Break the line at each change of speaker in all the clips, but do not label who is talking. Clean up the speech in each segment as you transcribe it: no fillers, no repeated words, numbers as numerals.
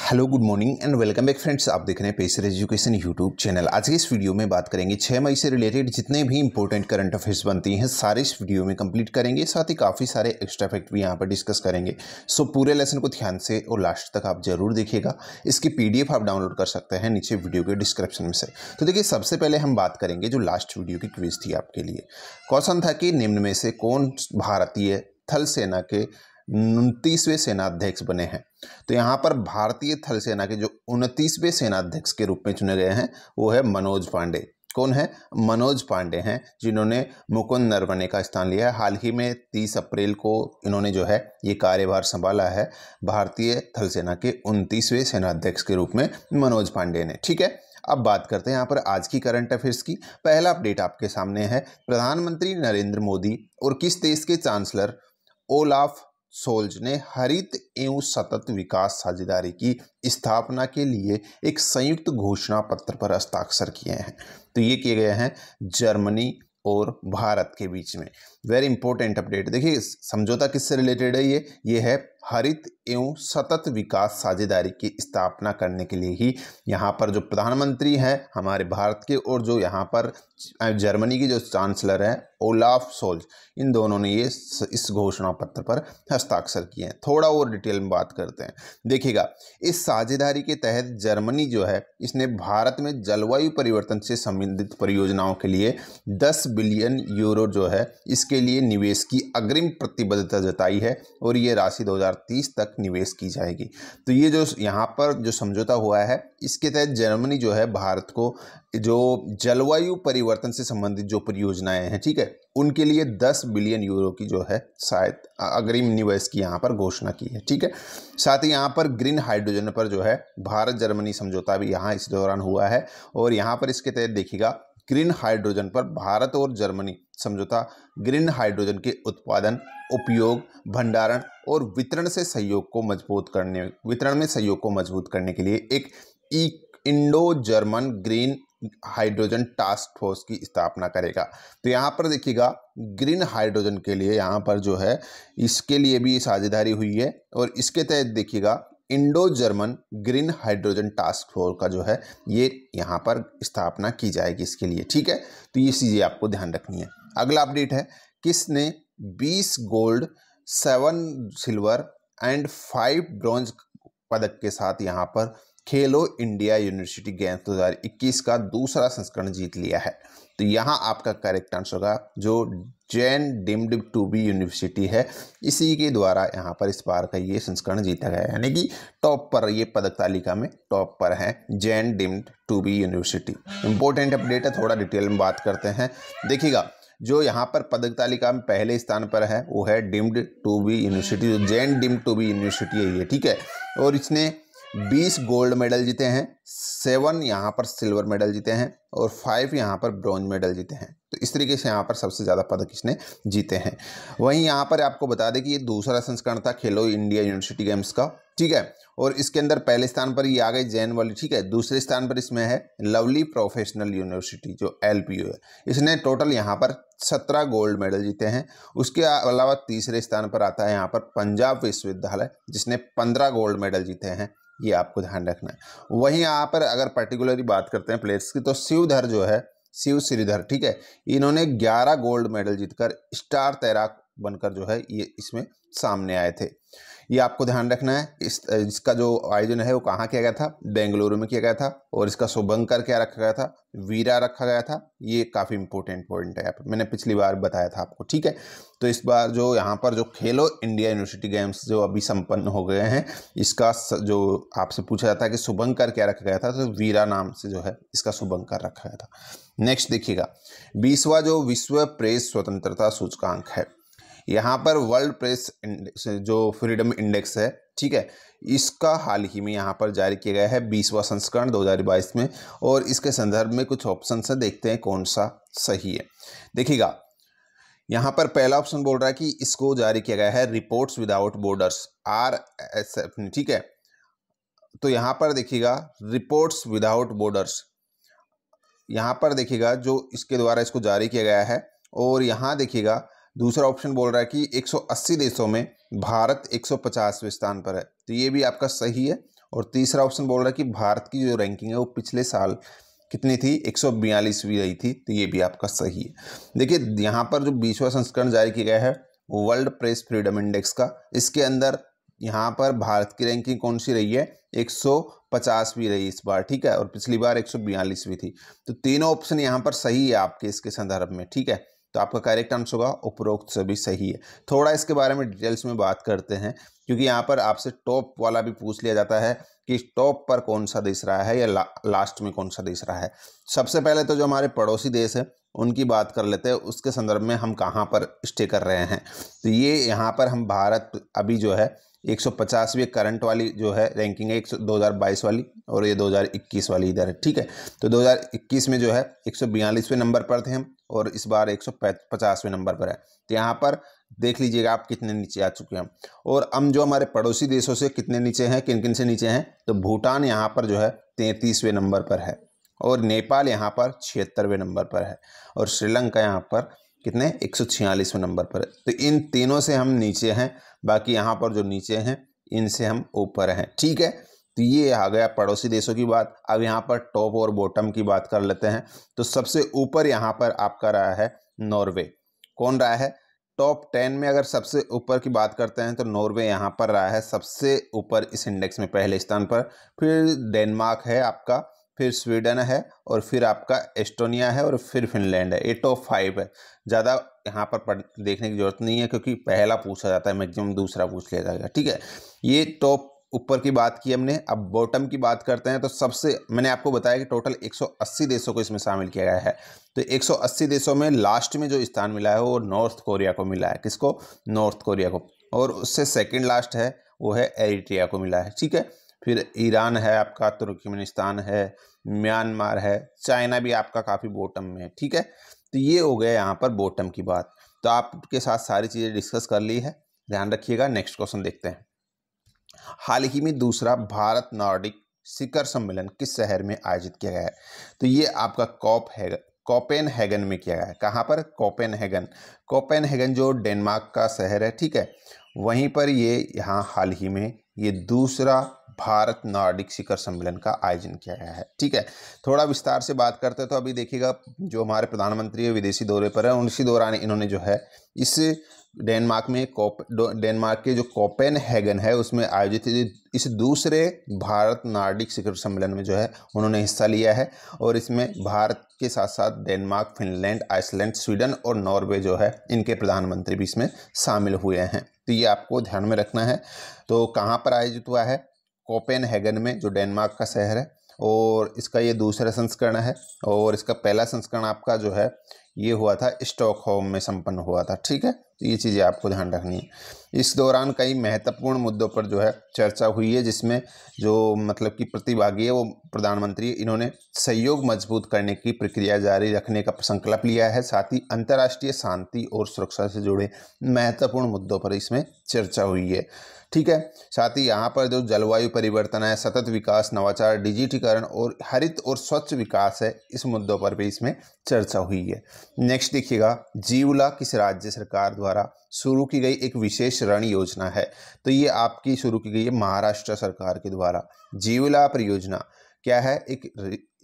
Hello good morning and welcome back friends. आप देख रहे हैं पेसर एजुकेशन यूट्यूब चैनल। आज के इस वीडियो में बात करेंगे 6 मई से रिलेटेड जितने भी इंपॉर्टेंट करंट अफेयर्स बनती हैं सारे इस वीडियो में कंप्लीट करेंगे। साथ ही काफ़ी सारे एक्स्ट्रा फैक्ट भी यहाँ पर डिस्कस करेंगे। सो पूरे लेसन को ध्यान से और लास्ट तक आप जरूर देखिएगा। इसकी PDF आप डाउनलोड कर सकते हैं नीचे वीडियो के डिस्क्रिप्शन में से। तो देखिए, सबसे पहले हम बात करेंगे जो लास्ट वीडियो की क्विज थी आपके लिए। क्वेश्चन था कि निम्न में से कौन भारतीय थल सेना के 29वें सेनाध्यक्ष बने हैं। तो यहाँ पर भारतीय थल सेना के जो 29वें सेनाध्यक्ष के रूप में चुने गए हैं वो है मनोज पांडे। कौन है? मनोज पांडे हैं, जिन्होंने मुकुंद नरवणे का स्थान लिया है। हाल ही में 30 अप्रैल को इन्होंने जो है ये कार्यभार संभाला है भारतीय थल सेना के 29वें सेनाध्यक्ष के रूप में मनोज पांडे ने। ठीक है, अब बात करते हैं यहाँ पर आज की करंट अफेयर्स की। पहला अपडेट आपके सामने है, प्रधानमंत्री नरेंद्र मोदी और किस देश के चांसलर ओलाफ सोल्ज ने हरित एवं सतत विकास साझेदारी की स्थापना के लिए एक संयुक्त घोषणा पत्र पर हस्ताक्षर किए हैं। तो ये किए गए हैं जर्मनी और भारत के बीच में। Very important update. देखिए, समझौता किससे रिलेटेड है? ये है हरित एवं सतत विकास साझेदारी की स्थापना करने के लिए ही यहाँ पर जो प्रधानमंत्री हैं हमारे भारत के और जो यहाँ पर जर्मनी की जो चांसलर है ओलाफ सोल्ज, इन दोनों ने ये इस घोषणा पत्र पर हस्ताक्षर किए हैं। थोड़ा और डिटेल में बात करते हैं। देखिएगा, इस साझेदारी के तहत जर्मनी जो है इसने भारत में जलवायु परिवर्तन से संबंधित परियोजनाओं के लिए 10 बिलियन यूरो जो है इसके लिए निवेश की अग्रिम प्रतिबद्धता जताई है और ये राशि 2030 तक निवेश की जाएगी। तो ये जो यहाँ पर जो समझौता हुआ है इसके तहत जर्मनी जो है भारत को जो जलवायु परिवर्तन से संबंधित जो परियोजनाएं हैं, ठीक है, उनके लिए 10 बिलियन यूरो की जो है शायद अग्रिम निवेश की यहाँ पर घोषणा की है। ठीक है, साथ ही यहाँ पर ग्रीन हाइड्रोजन पर जो है भारत जर्मनी समझौता भी यहाँ इस दौरान हुआ है और यहाँ पर इसके तहत देखिएगा ग्रीन हाइड्रोजन पर भारत और जर्मनी समझौता ग्रीन हाइड्रोजन के उत्पादन, उपयोग, भंडारण और वितरण में सहयोग को मजबूत करने के लिए एक Indo German green hydrogen task force की स्थापना करेगा। तो यहाँ पर देखिएगा ग्रीन हाइड्रोजन के लिए यहाँ पर जो है इसके लिए भी साझेदारी हुई है और इसके तहत देखिएगा Indo German green hydrogen task force का जो है ये यहाँ पर स्थापना की जाएगी इसके लिए। ठीक है, तो ये चीज़ें आपको ध्यान रखनी है। अगला अपडेट है, किसने 20 गोल्ड, 7 सिल्वर एंड 5 ब्रॉन्ज पदक के साथ यहाँ पर खेलो इंडिया यूनिवर्सिटी गेम्स 2021 का दूसरा संस्करण जीत लिया है? तो यहाँ आपका करेक्ट आंसर होगा जो Jain deemed to be university है, इसी के द्वारा यहाँ पर इस बार का ये संस्करण जीता गया है। यानी कि टॉप पर, ये पदक तालिका में टॉप पर है Jain deemed to be university. Important update है, थोड़ा डिटेल में बात करते हैं। देखिएगा, जो यहाँ पर पदक तालिका में पहले स्थान पर है वो है डीम्ड टू बी यूनिवर्सिटी, जो Jain deemed to be university है ये। ठीक है, और इसने 20 गोल्ड मेडल जीते हैं, 7 यहाँ पर सिल्वर मेडल जीते हैं और 5 यहाँ पर ब्रॉन्ज मेडल जीते हैं। तो इस तरीके से यहाँ पर सबसे ज़्यादा पदक इसने जीते हैं। वहीं यहाँ पर आपको बता दें कि ये दूसरा संस्करण था खेलो इंडिया यूनिवर्सिटी गेम्स का। ठीक है, और इसके अंदर पहले स्थान पर ये आ गई जैन वाली। ठीक है, दूसरे स्थान पर इसमें है लवली प्रोफेशनल यूनिवर्सिटी जो LPU है, इसने टोटल यहाँ पर 17 गोल्ड मेडल जीते हैं। उसके अलावा तीसरे स्थान पर आता है यहाँ पर पंजाब विश्वविद्यालय, जिसने 15 गोल्ड मेडल जीते हैं। ये आपको ध्यान रखना है। वहीं यहाँ पर अगर पर्टिकुलरली बात करते हैं प्लेयर्स की, तो शिवधर जो है, शिव श्रीधर, ठीक है, इन्होंने 11 गोल्ड मेडल जीतकर स्टार तैराक बनकर जो है ये इसमें सामने आए थे। ये आपको ध्यान रखना है। इसका जो आयोजन है वो कहाँ किया गया था? बेंगलुरु में किया गया था और इसका शुभंकर क्या रखा गया था? वीरा रखा गया था। ये काफ़ी इंपॉर्टेंट पॉइंट है, मैंने पिछली बार बताया था आपको। ठीक है, तो इस बार जो यहाँ पर जो खेलो इंडिया यूनिवर्सिटी गेम्स जो अभी संपन्न हो गए हैं, इसका जो आपसे पूछा जाता है कि शुभंकर क्या रखा गया था, तो वीरा नाम से जो है इसका शुभंकर रखा गया था। नेक्स्ट देखिएगा, 20वां जो विश्व प्रेस स्वतंत्रता सूचकांक है, यहाँ पर वर्ल्ड प्रेस जो फ्रीडम इंडेक्स है, ठीक है, इसका हाल ही में यहाँ पर जारी किया गया है 20वां संस्करण 2022 में। और इसके संदर्भ में कुछ ऑप्शन से देखते हैं कौन सा सही है। देखिएगा, यहाँ पर पहला ऑप्शन बोल रहा है कि इसको जारी किया गया है रिपोर्ट्स विदाउट बॉर्डर्स, RSF। ठीक है, तो यहाँ पर देखिएगा रिपोर्ट्स विदाउट बॉर्डर्स, यहाँ पर देखिएगा जो इसके द्वारा इसको जारी किया गया है। और यहाँ देखिएगा दूसरा ऑप्शन बोल रहा है कि 180 देशों में भारत 150वें स्थान पर है, तो ये भी आपका सही है। और तीसरा ऑप्शन बोल रहा है कि भारत की जो रैंकिंग है वो पिछले साल कितनी थी, 142वीं रही थी। तो ये भी आपका सही है। देखिए यहाँ पर जो 20वां संस्करण जारी किया गया है वर्ल्ड प्रेस फ्रीडम इंडेक्स का, इसके अंदर यहाँ पर भारत की रैंकिंग कौन सी रही है, 150वीं रही इस बार, ठीक है, और पिछली बार 142वीं थी। तो तीनों ऑप्शन यहाँ पर सही है आपके इसके संदर्भ में, ठीक है। तो आपका करेक्ट आंसर होगा उपरोक्त सभी सही है। थोड़ा इसके बारे में डिटेल्स में बात करते हैं, क्योंकि यहाँ पर आपसे टॉप वाला भी पूछ लिया जाता है कि टॉप पर कौन सा देश रहा है या लास्ट में कौन सा देश रहा है। सबसे पहले तो जो हमारे पड़ोसी देश है उनकी बात कर लेते हैं, उसके संदर्भ में हम कहाँ पर स्टे कर रहे हैं। तो ये यहाँ पर हम भारत अभी जो है 150वीं करंट वाली जो है रैंकिंग है 2022 वाली, और ये 2021 वाली इधर है, ठीक है। तो 2021 में जो है 142वें नंबर पर थे हम, और इस बार 150वें नंबर पर है। तो यहाँ पर देख लीजिएगा आप कितने नीचे आ चुके हैं। और हम जो हमारे पड़ोसी देशों से कितने नीचे हैं, किन किन से नीचे हैं, तो भूटान यहाँ पर जो है 33वें नंबर पर है, और नेपाल यहाँ पर 76वें नंबर पर है, और श्रीलंका यहाँ पर कितने 146वें नंबर पर है। तो इन तीनों से हम नीचे हैं, बाकी यहाँ पर जो नीचे हैं इनसे हम ऊपर हैं, ठीक है। तो ये आ गया पड़ोसी देशों की बात। अब यहाँ पर टॉप और बॉटम की बात कर लेते हैं। तो सबसे ऊपर यहाँ पर आपका रहा है नॉर्वे। कौन रहा है टॉप 10 में? अगर सबसे ऊपर की बात करते हैं तो नॉर्वे यहाँ पर रहा है सबसे ऊपर इस इंडेक्स में पहले स्थान पर। फिर डेनमार्क है आपका, फिर स्वीडन है, और फिर आपका एस्टोनिया है, और फिर फिनलैंड है। ये टॉप 5 है। ज़्यादा यहाँ पर देखने की जरूरत नहीं है, क्योंकि पहला पूछा जाता है, मैक्सिमम दूसरा पूछ लिया जाएगा, ठीक है। ये टॉप ऊपर की बात की हमने। अब बॉटम की बात करते हैं। तो सबसे मैंने आपको बताया कि टोटल 180 देशों को इसमें शामिल किया गया है। तो 180 देशों में लास्ट में जो स्थान मिला है वो नॉर्थ कोरिया को मिला है। किसको? नॉर्थ कोरिया को। और उससे सेकंड लास्ट है वो है एरिट्रिया को मिला है, ठीक है। फिर ईरान है आपका, तुर्कमेनिस्तान है, म्यांमार है, चाइना भी आपका काफ़ी बॉटम में है, ठीक है। तो ये हो गया यहाँ पर बॉटम की बात। तो आपके साथ सारी चीज़ें डिस्कस कर ली है, ध्यान रखिएगा। नेक्स्ट क्वेश्चन देखते हैं। हाल ही में दूसरा भारत नॉर्डिक शिखर सम्मेलन किस शहर में आयोजित किया गया है? तो ये आपका कोपेनहेगन में किया गया है। कहाँ पर? कोपेनहेगन जो डेनमार्क का शहर है, ठीक है, वहीं पर ये यहाँ हाल ही में ये दूसरा भारत नॉर्डिक शिखर सम्मेलन का आयोजन किया गया है, ठीक है। थोड़ा विस्तार से बात करते हैं। तो अभी देखिएगा जो हमारे प्रधानमंत्री है विदेशी दौरे पर है, उसी दौरान इन्होंने जो है इस डेनमार्क में डेनमार्क के जो कोपेनहेगन है उसमें आयोजित इस दूसरे भारत नॉर्डिक शिखर सम्मेलन में जो है उन्होंने हिस्सा लिया है। और इसमें भारत के साथ साथ डेनमार्क, फिनलैंड, आइसलैंड, स्वीडन और नॉर्वे जो है इनके प्रधानमंत्री भी इसमें शामिल हुए हैं। तो ये आपको ध्यान में रखना है। तो कहाँ पर आयोजित हुआ है? कोपेनहेगन में, जो डेनमार्क का शहर है, और इसका ये दूसरा संस्करण है। और इसका पहला संस्करण आपका जो है ये हुआ था स्टॉकहोम में संपन्न हुआ था, ठीक है। तो ये चीज़ें आपको ध्यान रखनी है। इस दौरान कई महत्वपूर्ण मुद्दों पर जो है चर्चा हुई है, जिसमें जो मतलब कि प्रतिभागी है वो प्रधानमंत्री, इन्होंने सहयोग मजबूत करने की प्रक्रिया जारी रखने का संकल्प लिया है। साथ ही अंतर्राष्ट्रीय शांति और सुरक्षा से जुड़े महत्वपूर्ण मुद्दों पर इसमें चर्चा हुई है, ठीक है। साथ ही यहाँ पर जो जलवायु परिवर्तन है, सतत विकास, नवाचार, डिजिटीकरण और हरित और स्वच्छ विकास है, इस मुद्दों पर भी इसमें चर्चा हुई है। नेक्स्ट देखिएगा, जीवला किस राज्य सरकार द्वारा शुरू की गई एक विशेष ऋण योजना है? तो ये आपकी शुरू की गई है महाराष्ट्र सरकार के द्वारा। जीवला परियोजना क्या है?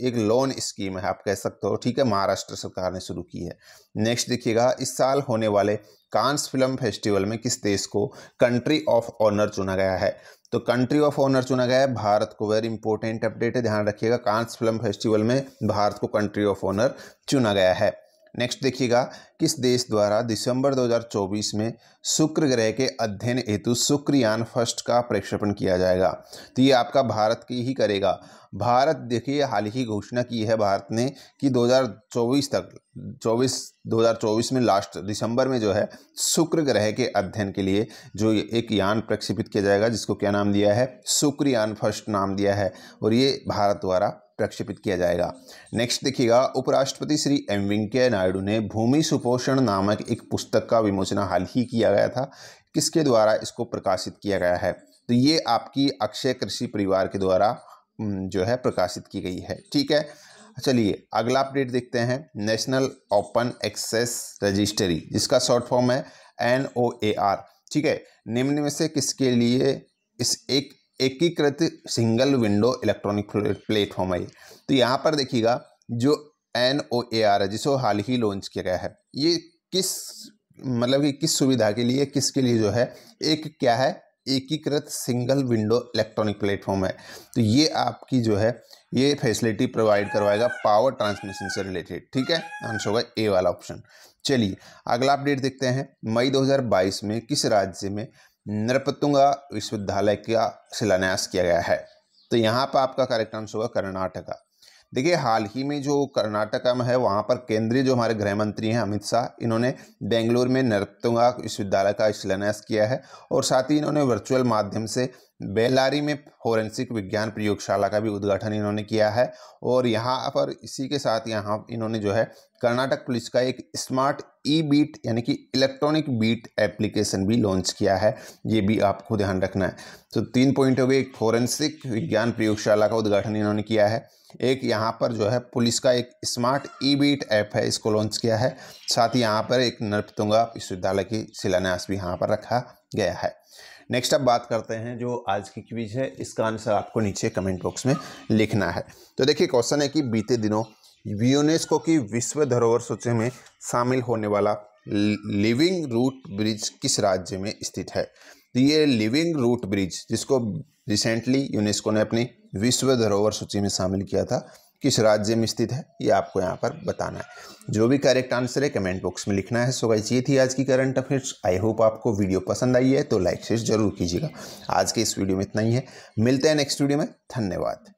एक लोन स्कीम है, आप कह सकते हो, ठीक है, महाराष्ट्र सरकार ने शुरू की है। नेक्स्ट देखिएगा, इस साल होने वाले कांस फिल्म फेस्टिवल में किस देश को कंट्री ऑफ ऑनर चुना गया है? तो कंट्री ऑफ ऑनर चुना गया है भारत को। वेरी इंपॉर्टेंट अपडेट है, ध्यान रखिएगा। कांस फिल्म फेस्टिवल में भारत को कंट्री ऑफ ऑनर चुना गया है। नेक्स्ट देखिएगा, किस देश द्वारा दिसंबर 2024 में शुक्र ग्रह के अध्ययन हेतु शुक्रयान फर्स्ट का प्रक्षेपण किया जाएगा? तो ये आपका भारत की ही करेगा। भारत देखिए हाल ही घोषणा की है भारत ने कि 2024 में लास्ट दिसंबर में जो है शुक्र ग्रह के अध्ययन के लिए जो एक यान प्रक्षेपित किया जाएगा, जिसको क्या नाम दिया है? शुक्रयान फर्स्ट नाम दिया है, और ये भारत द्वारा प्रक्षेपित किया जाएगा। नेक्स्ट देखिएगा, उपराष्ट्रपति श्री एम वेंकैया नायडू ने भूमि सुपोषण नामक एक पुस्तक का विमोचन हाल ही किया गया था। किसके द्वारा इसको प्रकाशित किया गया है? तो ये आपकी अक्षय कृषि परिवार के द्वारा जो है प्रकाशित की गई है, ठीक है। चलिए अगला अपडेट देखते हैं। नेशनल ओपन एक्सेस रजिस्ट्री, जिसका शॉर्ट फॉर्म है NOAR, ठीक है, निम्न में से किसके लिए इस एक एकीकृत सिंगल विंडो इलेक्ट्रॉनिक प्लेटफॉर्म है। तो यहाँ पर देखिएगा जो NOAR है जिसको हाल ही लॉन्च किया गया है, ये किस मतलब कि किस सुविधा के लिए, किसके लिए जो है, एक क्या है, एकीकृत सिंगल विंडो इलेक्ट्रॉनिक प्लेटफॉर्म है। तो ये आपकी जो है ये फैसिलिटी प्रोवाइड करवाएगा पावर ट्रांसमिशन से रिलेटेड। ठीक है, आंसर होगा ए वाला ऑप्शन। चलिए अगला अपडेट देखते हैं। मई 2022 में किस राज्य में नृपतुंगा विश्वविद्यालय का शिलान्यास किया गया है? तो यहाँ पर आपका करेक्ट आंसर होगा कर्नाटका। देखिए हाल ही में जो कर्नाटका में है वहाँ पर केंद्रीय जो हमारे गृह मंत्री हैं अमित शाह, इन्होंने बेंगलुरु में नृपतुंगा विश्वविद्यालय का शिलान्यास किया है और साथ ही इन्होंने वर्चुअल माध्यम से बेल्लारी में फोरेंसिक विज्ञान प्रयोगशाला का भी उद्घाटन इन्होंने किया है। और यहाँ पर इसी के साथ यहाँ इन्होंने जो है कर्नाटक पुलिस का एक स्मार्ट ई-बीट यानी कि इलेक्ट्रॉनिक बीट एप्लीकेशन भी लॉन्च किया है, ये भी आपको ध्यान रखना है। तो 3 पॉइंट हो गए, एक फोरेंसिक विज्ञान प्रयोगशाला का उद्घाटन इन्होंने किया है, एक यहाँ पर जो है पुलिस का एक स्मार्ट ई-बीट ऐप है इसको लॉन्च किया है, साथ ही यहाँ पर एक नृपतुंगा विश्वविद्यालय की शिलान्यास भी यहाँ पर रखा गया है। नेक्स्ट अब बात करते हैं जो आज की क्विज है, इसका आंसर आपको नीचे कमेंट बॉक्स में लिखना है। तो देखिए क्वेश्चन है कि बीते दिनों यूनेस्को की विश्व धरोहर सूची में शामिल होने वाला लिविंग रूट ब्रिज किस राज्य में स्थित है? तो ये लिविंग रूट ब्रिज जिसको रिसेंटली यूनेस्को ने अपनी विश्व धरोहर सूची में शामिल किया था, किस राज्य में स्थित है ये आपको यहाँ पर बताना है। जो भी करेक्ट आंसर है कमेंट बॉक्स में लिखना है। सो गाइस ये थी आज की करंट अफेयर्स। आई होप आपको वीडियो पसंद आई है तो लाइक शेयर जरूर कीजिएगा। आज के इस वीडियो में इतना ही है, मिलते हैं नेक्स्ट वीडियो में। धन्यवाद।